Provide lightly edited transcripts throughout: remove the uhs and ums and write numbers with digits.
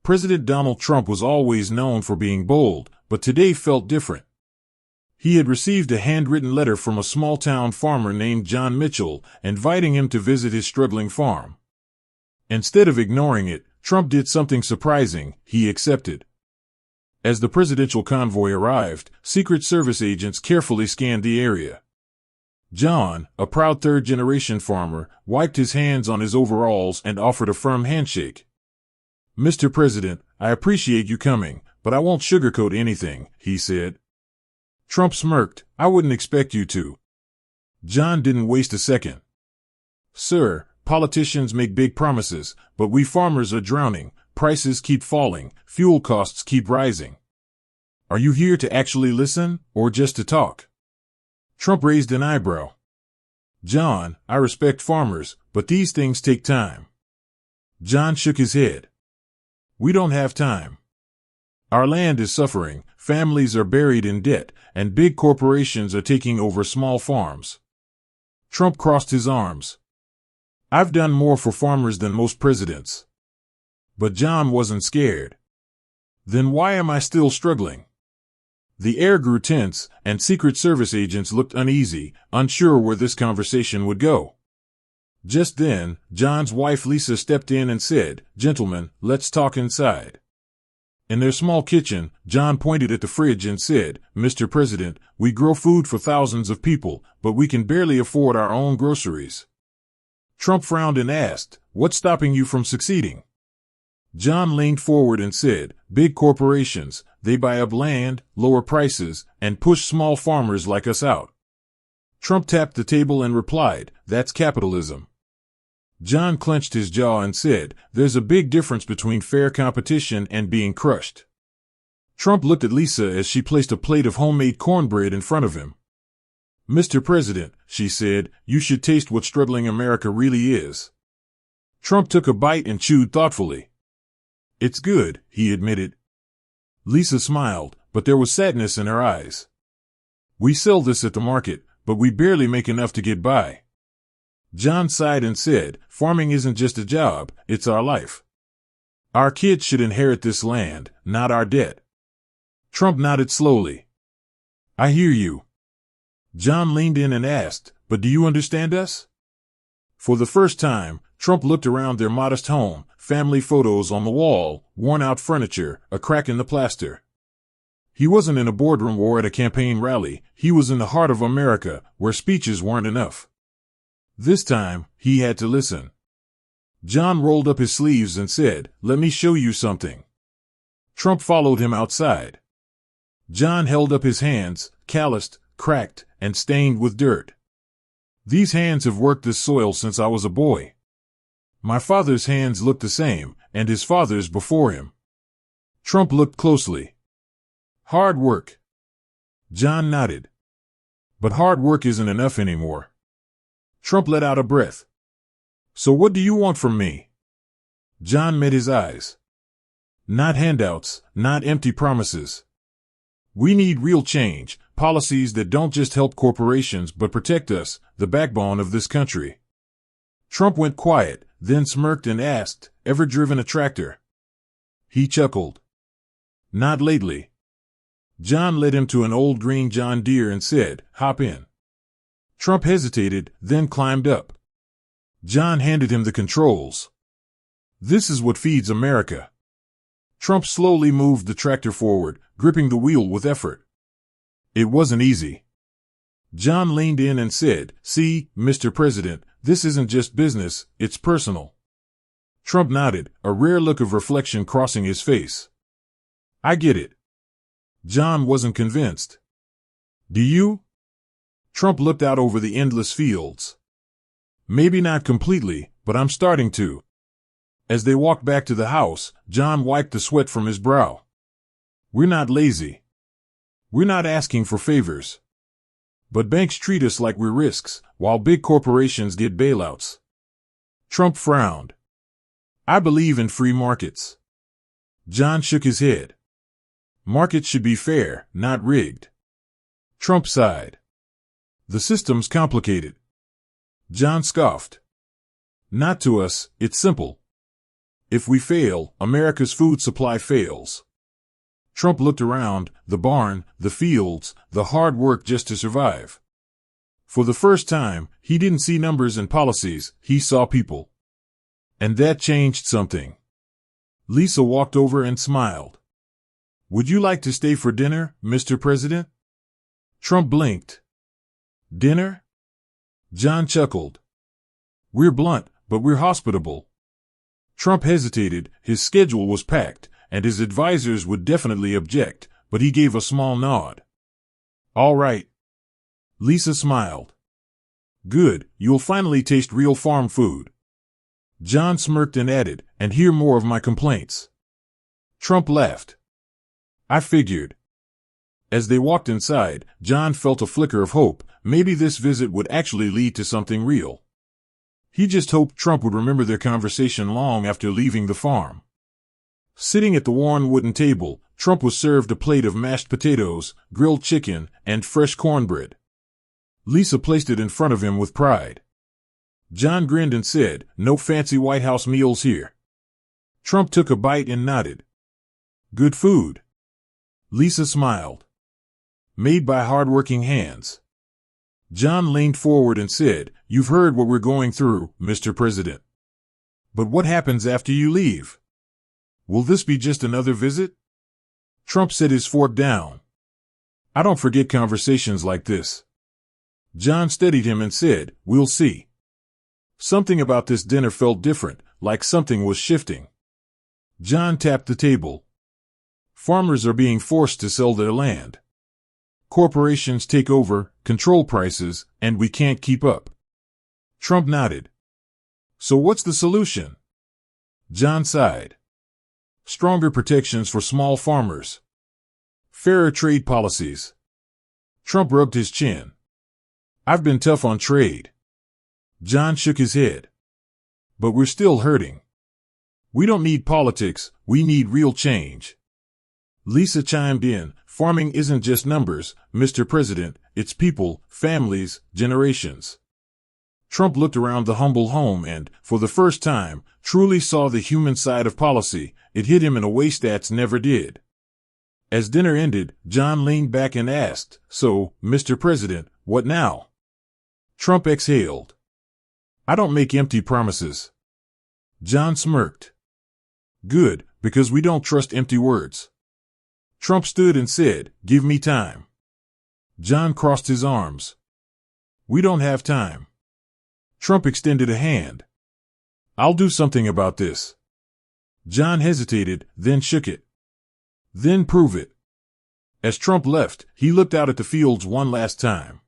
President Donald Trump was always known for being bold, but today felt different. He had received a handwritten letter from a small-town farmer named John Mitchell, inviting him to visit his struggling farm. Instead of ignoring it, Trump did something surprising: he accepted. As the presidential convoy arrived, Secret Service agents carefully scanned the area. John, a proud third-generation farmer, wiped his hands on his overalls and offered a firm handshake. "Mr. President, I appreciate you coming, but I won't sugarcoat anything," he said. Trump smirked. "I wouldn't expect you to." John didn't waste a second. "Sir, politicians make big promises, but we farmers are drowning. Prices keep falling, fuel costs keep rising. Are you here to actually listen, or just to talk?" Trump raised an eyebrow. "John, I respect farmers, but these things take time." John shook his head. "We don't have time. Our land is suffering, families are buried in debt, and big corporations are taking over small farms." Trump crossed his arms. "I've done more for farmers than most presidents." But John wasn't scared. "Then why am I still struggling?" The air grew tense, and Secret Service agents looked uneasy, unsure where this conversation would go. Just then, John's wife Lisa stepped in and said, "Gentlemen, let's talk inside." In their small kitchen, John pointed at the fridge and said, "Mr. President, we grow food for thousands of people, but we can barely afford our own groceries." Trump frowned and asked, "What's stopping you from succeeding?" John leaned forward and said, "Big corporations, they buy up land, lower prices, and push small farmers like us out." Trump tapped the table and replied, "That's capitalism." John clenched his jaw and said, "There's a big difference between fair competition and being crushed." Trump looked at Lisa as she placed a plate of homemade cornbread in front of him. "Mr. President," she said, "you should taste what struggling America really is." Trump took a bite and chewed thoughtfully. "It's good," he admitted. Lisa smiled, but there was sadness in her eyes. "We sell this at the market, but we barely make enough to get by." John sighed and said, "Farming isn't just a job, it's our life. Our kids should inherit this land, not our debt." Trump nodded slowly. "I hear you." John leaned in and asked, "But do you understand us?" For the first time, Trump looked around their modest home, family photos on the wall, worn-out furniture, a crack in the plaster. He wasn't in a boardroom or at a campaign rally, he was in the heart of America, where speeches weren't enough. This time, he had to listen. John rolled up his sleeves and said, "Let me show you something." Trump followed him outside. John held up his hands, calloused, cracked, and stained with dirt. "These hands have worked this soil since I was a boy. My father's hands looked the same, and his father's before him." Trump looked closely. "Hard work." John nodded. "But hard work isn't enough anymore." Trump let out a breath. "So what do you want from me?" John met his eyes. "Not handouts, not empty promises. We need real change, policies that don't just help corporations but protect us, the backbone of this country." Trump went quiet, then smirked and asked, "Ever driven a tractor?" He chuckled. "Not lately." John led him to an old green John Deere and said, "Hop in." Trump hesitated, then climbed up. John handed him the controls. "This is what feeds America." Trump slowly moved the tractor forward, gripping the wheel with effort. It wasn't easy. John leaned in and said, "See, Mr. President, this isn't just business, it's personal." Trump nodded, a rare look of reflection crossing his face. "I get it." John wasn't convinced. "Do you?" Trump looked out over the endless fields. "Maybe not completely, but I'm starting to." As they walked back to the house, John wiped the sweat from his brow. "We're not lazy. We're not asking for favors. But banks treat us like we're risks, while big corporations get bailouts." Trump frowned. "I believe in free markets." John shook his head. "Markets should be fair, not rigged." Trump sighed. "The system's complicated." John scoffed. "Not to us, it's simple. If we fail, America's food supply fails. Trump looked around, the barn, the fields, the hard work just to survive. For the first time, he didn't see numbers and policies, he saw people. And that changed something. Lisa walked over and smiled. Would you like to stay for dinner, Mr. President? Trump blinked. Dinner? John chuckled. We're blunt, but we're hospitable. Trump hesitated, his schedule was packed, and his advisors would definitely object, but he gave a small nod. All right. Lisa smiled. Good, you'll finally taste real farm food. John smirked and added, and hear more of my complaints. Trump laughed. I figured. As they walked inside, John felt a flicker of hope. Maybe this visit would actually lead to something real. He just hoped Trump would remember their conversation long after leaving the farm. Sitting at the worn wooden table, Trump was served a plate of mashed potatoes, grilled chicken, and fresh cornbread. Lisa placed it in front of him with pride. John grinned and said, "No fancy White House meals here." Trump took a bite and nodded. Good food. Lisa smiled. Made by hard-working hands. John leaned forward and said, "You've heard what we're going through, Mr. President. But what happens after you leave? Will this be just another visit?" Trump set his fork down. "I don't forget conversations like this." John steadied him and said, "We'll see." Something about this dinner felt different, like something was shifting. John tapped the table. Farmers are being forced to sell their land. Corporations take over, control prices, and we can't keep up. Trump nodded. So what's the solution? John sighed. Stronger protections for small farmers. Fairer trade policies. Trump rubbed his chin. I've been tough on trade. John shook his head. But we're still hurting. We don't need politics, we need real change. Lisa chimed in, farming isn't just numbers, Mr. President, it's people, families, generations. Trump looked around the humble home and, for the first time, truly saw the human side of policy. It hit him in a way stats never did. As dinner ended, John leaned back and asked, "So, Mr. President, what now?" Trump exhaled. "I don't make empty promises." John smirked. "Good, because we don't trust empty words." Trump stood and said, "Give me time." John crossed his arms. "We don't have time." Trump extended a hand. "I'll do something about this." John hesitated, then shook it. "Then prove it." As Trump left, he looked out at the fields one last time.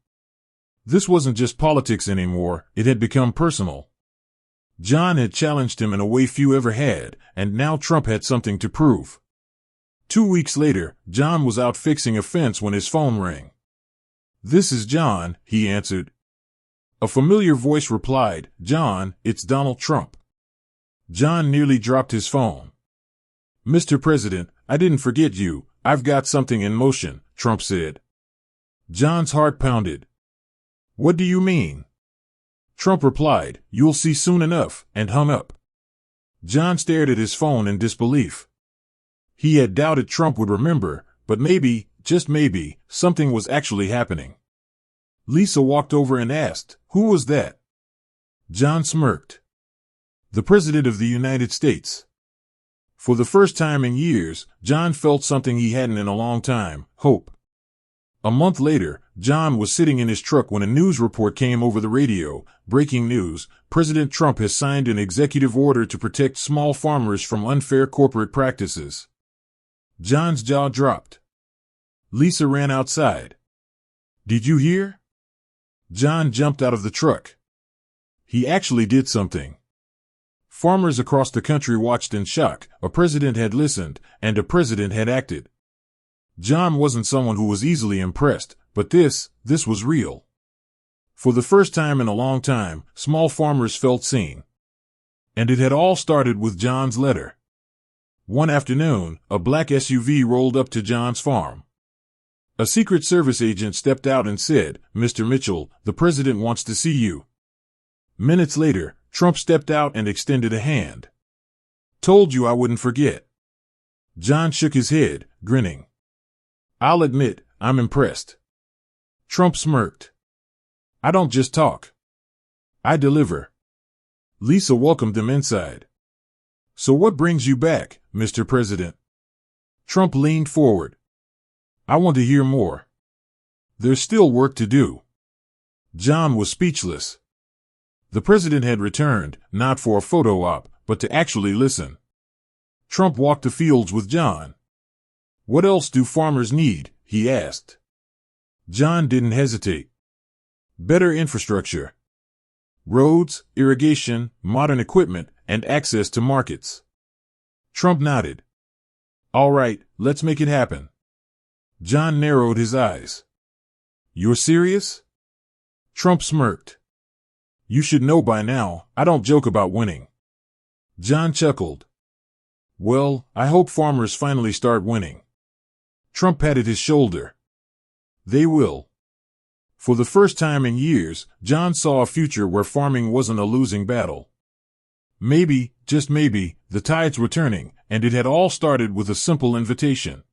This wasn't just politics anymore, it had become personal. John had challenged him in a way few ever had, and now Trump had something to prove. 2 weeks later, John was out fixing a fence when his phone rang. "This is John," he answered. A familiar voice replied, "John, it's Donald Trump." John nearly dropped his phone. "Mr. President, I didn't forget you. I've got something in motion," Trump said. John's heart pounded. "What do you mean?" Trump replied, "You'll see soon enough," and hung up. John stared at his phone in disbelief. He had doubted Trump would remember, but maybe, just maybe, something was actually happening. Lisa walked over and asked, "Who was that?" John smirked. "The President of the United States." For the first time in years, John felt something he hadn't in a long time, hope. A month later, John was sitting in his truck when a news report came over the radio. Breaking news, President Trump has signed an executive order to protect small farmers from unfair corporate practices. John's jaw dropped. Lisa ran outside. "Did you hear?" John jumped out of the truck. He actually did something. Farmers across the country watched in shock. A president had listened, and a president had acted. John wasn't someone who was easily impressed, but this was real. For the first time in a long time, small farmers felt seen. And it had all started with John's letter. One afternoon, a black SUV rolled up to John's farm. A Secret Service agent stepped out and said, "Mr. Mitchell, the president wants to see you." Minutes later, Trump stepped out and extended a hand. Told you I wouldn't forget. John shook his head, grinning. I'll admit, I'm impressed. Trump smirked. I don't just talk. I deliver. Lisa welcomed them inside. So what brings you back, Mr. President? Trump leaned forward. I want to hear more. There's still work to do. John was speechless. The president had returned, not for a photo op, but to actually listen. Trump walked the fields with John. What else do farmers need? He asked. John didn't hesitate. Better infrastructure. Roads, irrigation, modern equipment, and access to markets. Trump nodded. All right, let's make it happen. John narrowed his eyes. You're serious? Trump smirked. You should know by now, I don't joke about winning. John chuckled. Well, I hope farmers finally start winning. Trump patted his shoulder. They will. For the first time in years, John saw a future where farming wasn't a losing battle. Maybe, just maybe, the tides were turning, and it had all started with a simple invitation.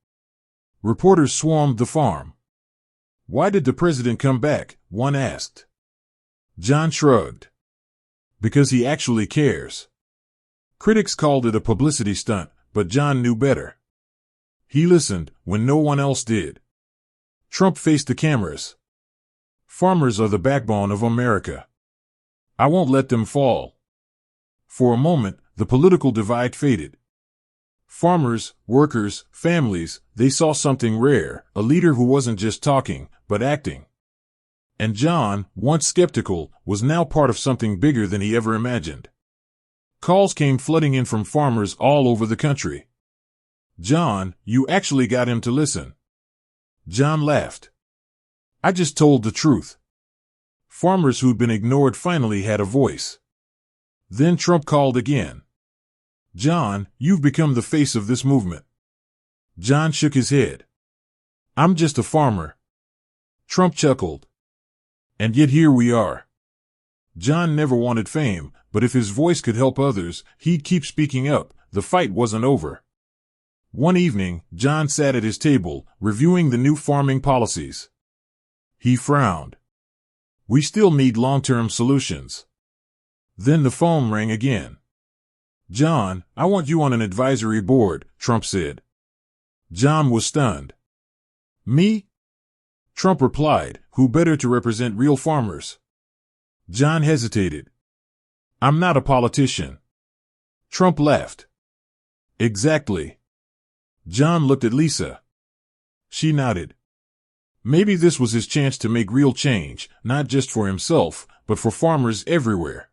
Reporters swarmed the farm. Why did the president come back? One asked. John shrugged. Because he actually cares. Critics called it a publicity stunt, but John knew better. He listened when no one else did. Trump faced the cameras. Farmers are the backbone of America. I won't let them fall. For a moment, the political divide faded. Farmers, workers, families, they saw something rare, a leader who wasn't just talking, but acting. And John, once skeptical, was now part of something bigger than he ever imagined. Calls came flooding in from farmers all over the country. John, you actually got him to listen. John laughed. I just told the truth. Farmers who'd been ignored finally had a voice. Then Trump called again. John, you've become the face of this movement. John shook his head. I'm just a farmer. Trump chuckled. And yet here we are. John never wanted fame, but if his voice could help others, he'd keep speaking up. The fight wasn't over. One evening, John sat at his table, reviewing the new farming policies. He frowned. We still need long-term solutions. Then the phone rang again. John, I want you on an advisory board, Trump said. John was stunned. Me? Trump replied, who better to represent real farmers? John hesitated. I'm not a politician. Trump laughed. Exactly. John looked at Lisa. She nodded. Maybe this was his chance to make real change, not just for himself, but for farmers everywhere.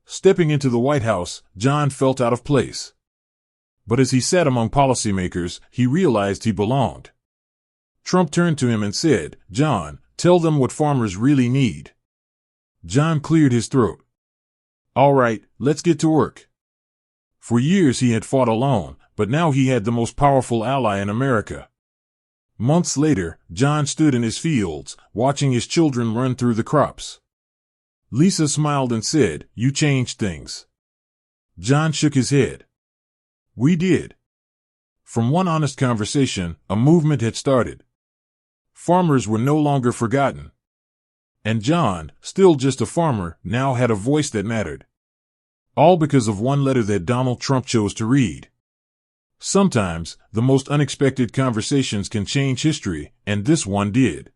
Stepping into the White House, John felt out of place. But as he sat among policymakers, he realized he belonged. Trump turned to him and said, John, tell them what farmers really need. John cleared his throat. All right, let's get to work. For years he had fought alone, but now he had the most powerful ally in America. Months later, John stood in his fields, watching his children run through the crops. Lisa smiled and said, You changed things. John shook his head. We did. From one honest conversation, a movement had started. Farmers were no longer forgotten. And John, still just a farmer, now had a voice that mattered. All because of one letter that Donald Trump chose to read. Sometimes, the most unexpected conversations can change history, and this one did.